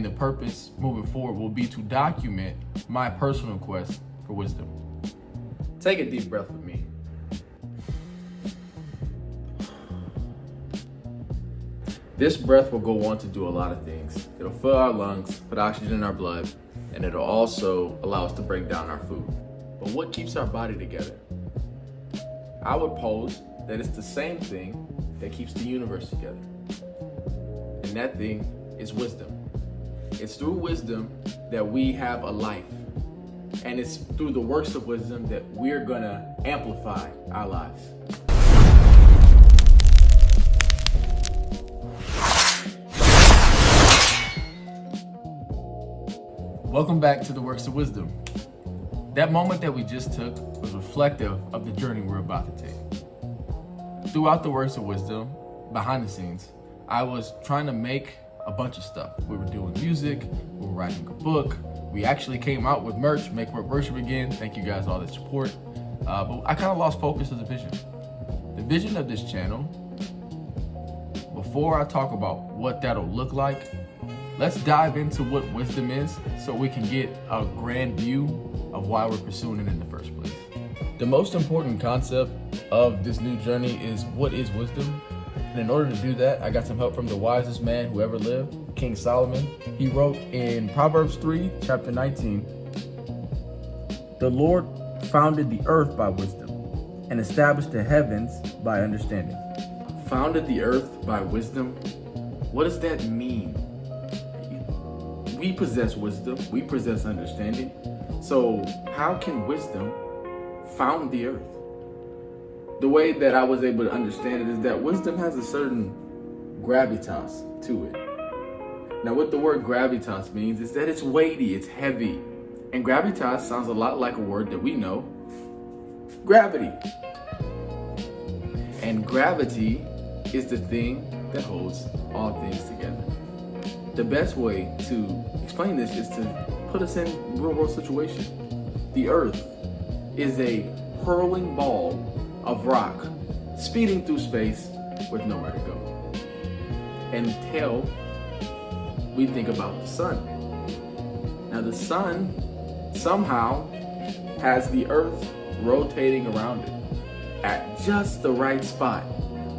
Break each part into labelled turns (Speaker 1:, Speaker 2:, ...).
Speaker 1: And the purpose moving forward will be to document my personal quest for wisdom. Take a deep breath with me. This breath will go on to do a lot of things. It'll fill our lungs, put oxygen in our blood, and it'll also allow us to break down our food. But what keeps our body together? I would pose that it's the same thing that keeps the universe together. And that thing is wisdom. It's through wisdom that we have a life. And it's through the works of wisdom that we're gonna amplify our lives. Welcome back to the Works of Wisdom. That moment that we just took was reflective of the journey we're about to take. Throughout the Works of Wisdom, behind the scenes, I was trying to make a bunch of stuff. We were doing music, we were writing a book, we actually came out with merch, Make Work Worship again. Thank you guys all the support. But I kind of lost focus of the vision. The vision of this channel, before I talk about what that'll look like, let's dive into what wisdom is so we can get a grand view of why we're pursuing it in the first place. The most important concept of this new journey is what is wisdom? And in order to do that, I got some help from the wisest man who ever lived, King Solomon. He wrote in Proverbs 3, chapter 19, "The Lord founded the earth by wisdom and established the heavens by understanding." Founded the earth by wisdom? What does that mean? We possess wisdom, we possess understanding. So how can wisdom found the earth? The way that I was able to understand it is that wisdom has a certain gravitas to it. Now what the word gravitas means is that it's weighty, it's heavy. And gravitas sounds a lot like a word that we know, gravity. And gravity is the thing that holds all things together. The best way to explain this is to put us in real world situation. The earth is a hurling ball of rock speeding through space with nowhere to go. Until we think about the sun. Now the sun somehow has the earth rotating around it at just the right spot,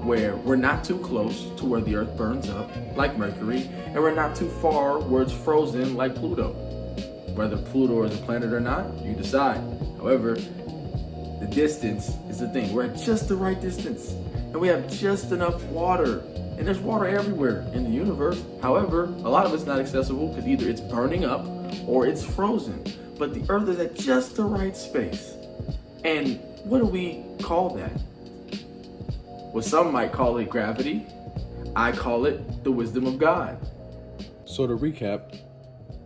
Speaker 1: where we're not too close to where the earth burns up like Mercury, and we're not too far where it's frozen like Pluto. Whether Pluto is a planet or not, you decide. However, the distance is the thing. We're at just the right distance, and we have just enough water, and there's water everywhere in the universe. However, a lot of it's not accessible because either it's burning up or it's frozen, but the earth is at just the right space. And what do we call that? Well, some might call it gravity. I call it the wisdom of God. So to recap,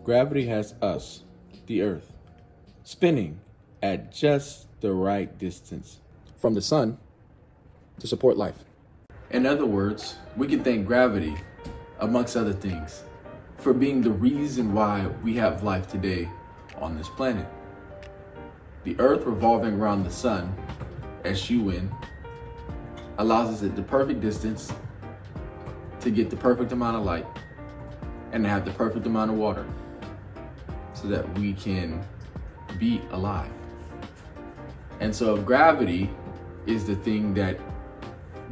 Speaker 1: gravity has us, the earth, spinning at just the right distance from the sun to support life. In other words, we can thank gravity, amongst other things, for being the reason why we have life today on this planet. The earth revolving around the sun, SUN, allows us at the perfect distance to get the perfect amount of light and to have the perfect amount of water so that we can be alive. And so if gravity is the thing that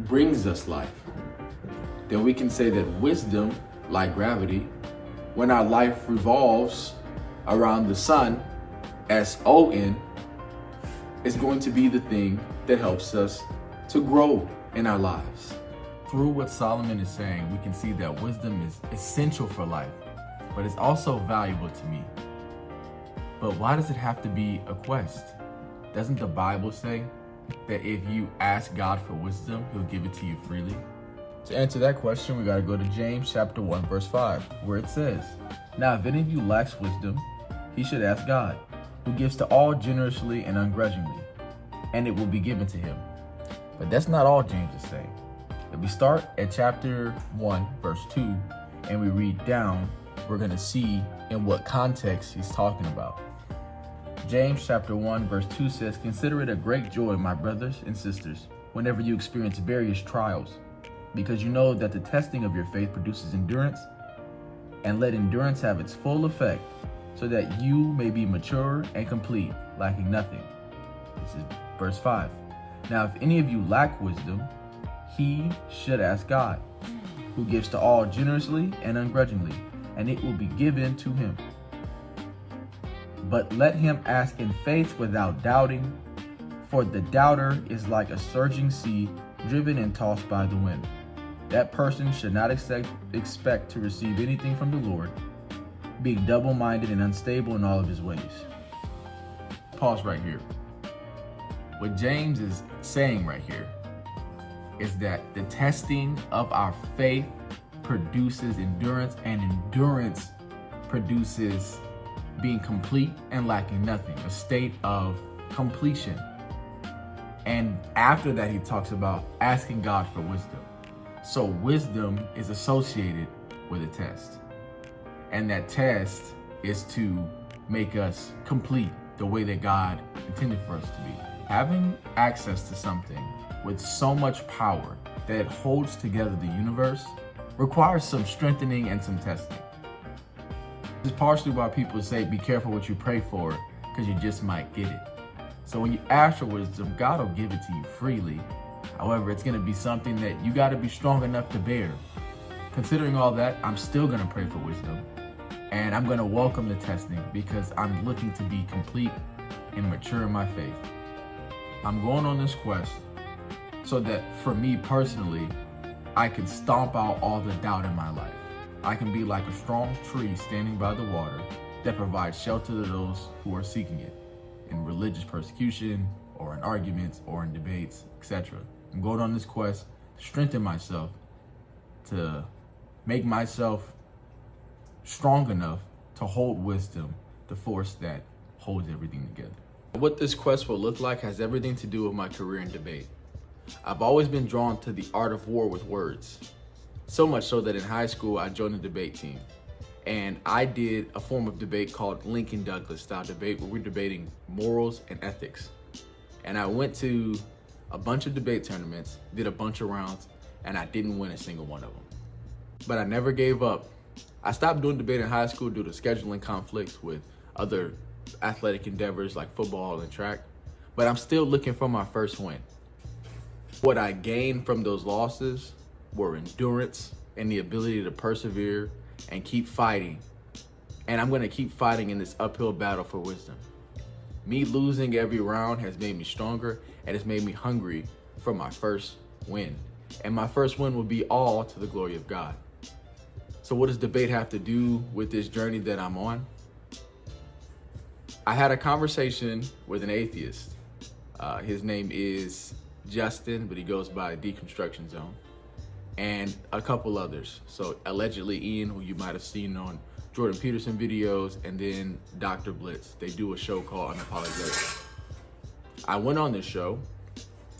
Speaker 1: brings us life, then we can say that wisdom, like gravity, when our life revolves around the sun, SON, is going to be the thing that helps us to grow in our lives. Through what Solomon is saying, we can see that wisdom is essential for life, but it's also valuable to me. But why does it have to be a quest? Doesn't the Bible say that if you ask God for wisdom, he'll give it to you freely? To answer that question, we gotta go to James chapter 1, verse 5, where it says, "Now if any of you lacks wisdom, he should ask God, who gives to all generously and ungrudgingly, and it will be given to him." But that's not all James is saying. If we start at chapter 1, verse 2, and we read down, we're going to see in what context he's talking about. James chapter 1, verse 2 says, "Consider it a great joy, my brothers and sisters, whenever you experience various trials, because you know that the testing of your faith produces endurance, and let endurance have its full effect, so that you may be mature and complete, lacking nothing. This is verse 5. Now, if any of you lack wisdom, he should ask God, who gives to all generously and ungrudgingly, and it will be given to him. But let him ask in faith without doubting, for the doubter is like a surging sea, driven and tossed by the wind. That person should not expect to receive anything from the Lord, being double-minded and unstable in all of his ways. Pause right here. What James is saying right here is that the testing of our faith produces endurance, and endurance produces being complete and lacking nothing, a state of completion. And after that, he talks about asking God for wisdom. So wisdom is associated with a test. And that test is to make us complete the way that God intended for us to be. Having access to something with so much power that it holds together the universe requires some strengthening and some testing. This is partially why people say, be careful what you pray for, because you just might get it. So when you ask for wisdom, God will give it to you freely. However, it's going to be something that you got to be strong enough to bear. Considering all that, I'm still going to pray for wisdom. And I'm going to welcome the testing because I'm looking to be complete and mature in my faith. I'm going on this quest so that for me personally, I can stomp out all the doubt in my life. I can be like a strong tree standing by the water that provides shelter to those who are seeking it in religious persecution or in arguments or in debates, etc. I'm going on this quest to strengthen myself, to make myself strong enough to hold wisdom, the force that holds everything together. What this quest will look like has everything to do with my career in debate. I've always been drawn to the art of war with words. So much so that in high school, I joined a debate team. And I did a form of debate called Lincoln Douglas style debate, where we're debating morals and ethics. And I went to a bunch of debate tournaments, did a bunch of rounds, and I didn't win a single one of them. But I never gave up. I stopped doing debate in high school due to scheduling conflicts with other athletic endeavors like football and track. But I'm still looking for my first win. What I gained from those losses were endurance and the ability to persevere and keep fighting. And I'm going to keep fighting in this uphill battle for wisdom. Me losing every round has made me stronger and it's made me hungry for my first win. And my first win will be all to the glory of God. So what does debate have to do with this journey that I'm on? I had a conversation with an atheist. His name is Justin, but he goes by Deconstruction Zone, and a couple others. So allegedly Ian, who you might have seen on Jordan Peterson videos, and then Dr. Blitz. They do a show called Unapologetic. I went on this show,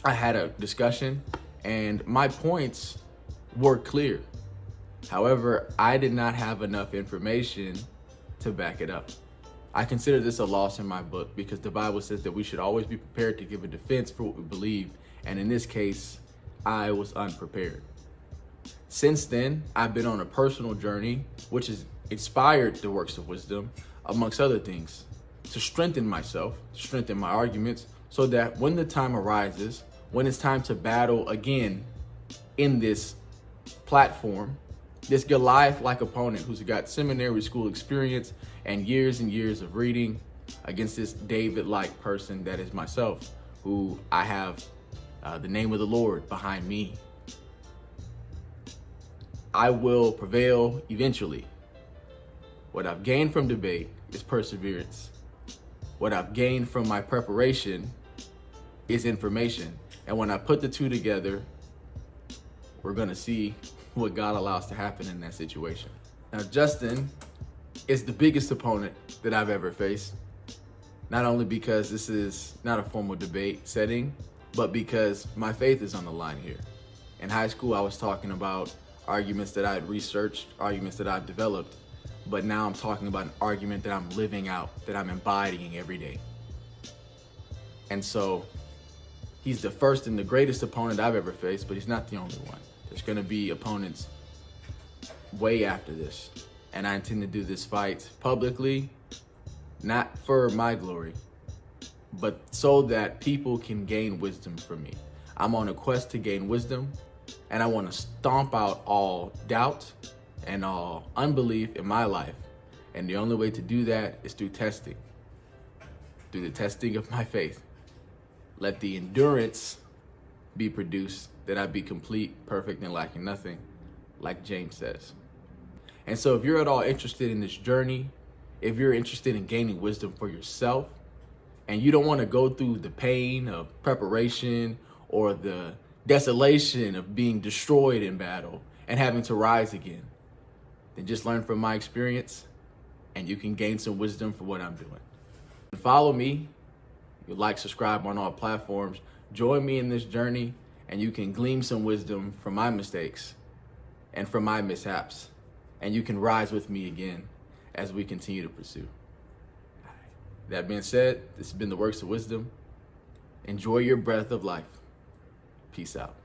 Speaker 1: I had a discussion, and my points were clear. However, I did not have enough information to back it up. I consider this a loss in my book because the Bible says that we should always be prepared to give a defense for what we believe. And in this case, I was unprepared. Since then, I've been on a personal journey, which has inspired the works of wisdom, amongst other things, to strengthen myself, to strengthen my arguments, so that when the time arises, when it's time to battle again in this platform, this Goliath-like opponent who's got seminary school experience and years of reading against this David-like person that is myself, who I have the name of the Lord behind me. I will prevail eventually. What I've gained from debate is perseverance. What I've gained from my preparation is information. And when I put the two together, we're gonna see what God allows to happen in that situation. Now, Justin is the biggest opponent that I've ever faced. Not only because this is not a formal debate setting, but because my faith is on the line here. In high school, I was talking about arguments that I had researched, arguments that I've developed, but now I'm talking about an argument that I'm living out, that I'm embodying every day. And so he's the first and the greatest opponent I've ever faced, but he's not the only one. There's gonna be opponents way after this. And I intend to do this fight publicly, not for my glory, but so that people can gain wisdom from me. I'm on a quest to gain wisdom, and I want to stomp out all doubt and all unbelief in my life. And the only way to do that is through testing, through the testing of my faith. Let the endurance be produced that I be complete, perfect, and lacking nothing, like James says. And so if you're at all interested in this journey, if you're interested in gaining wisdom for yourself, and you don't want to go through the pain of preparation or the desolation of being destroyed in battle and having to rise again, then just learn from my experience and you can gain some wisdom for what I'm doing. Follow me, you like, subscribe on all platforms, join me in this journey, and you can glean some wisdom from my mistakes and from my mishaps, and you can rise with me again as we continue to pursue. That being said, this has been the Works of Wisdom. Enjoy your breath of life. Peace out.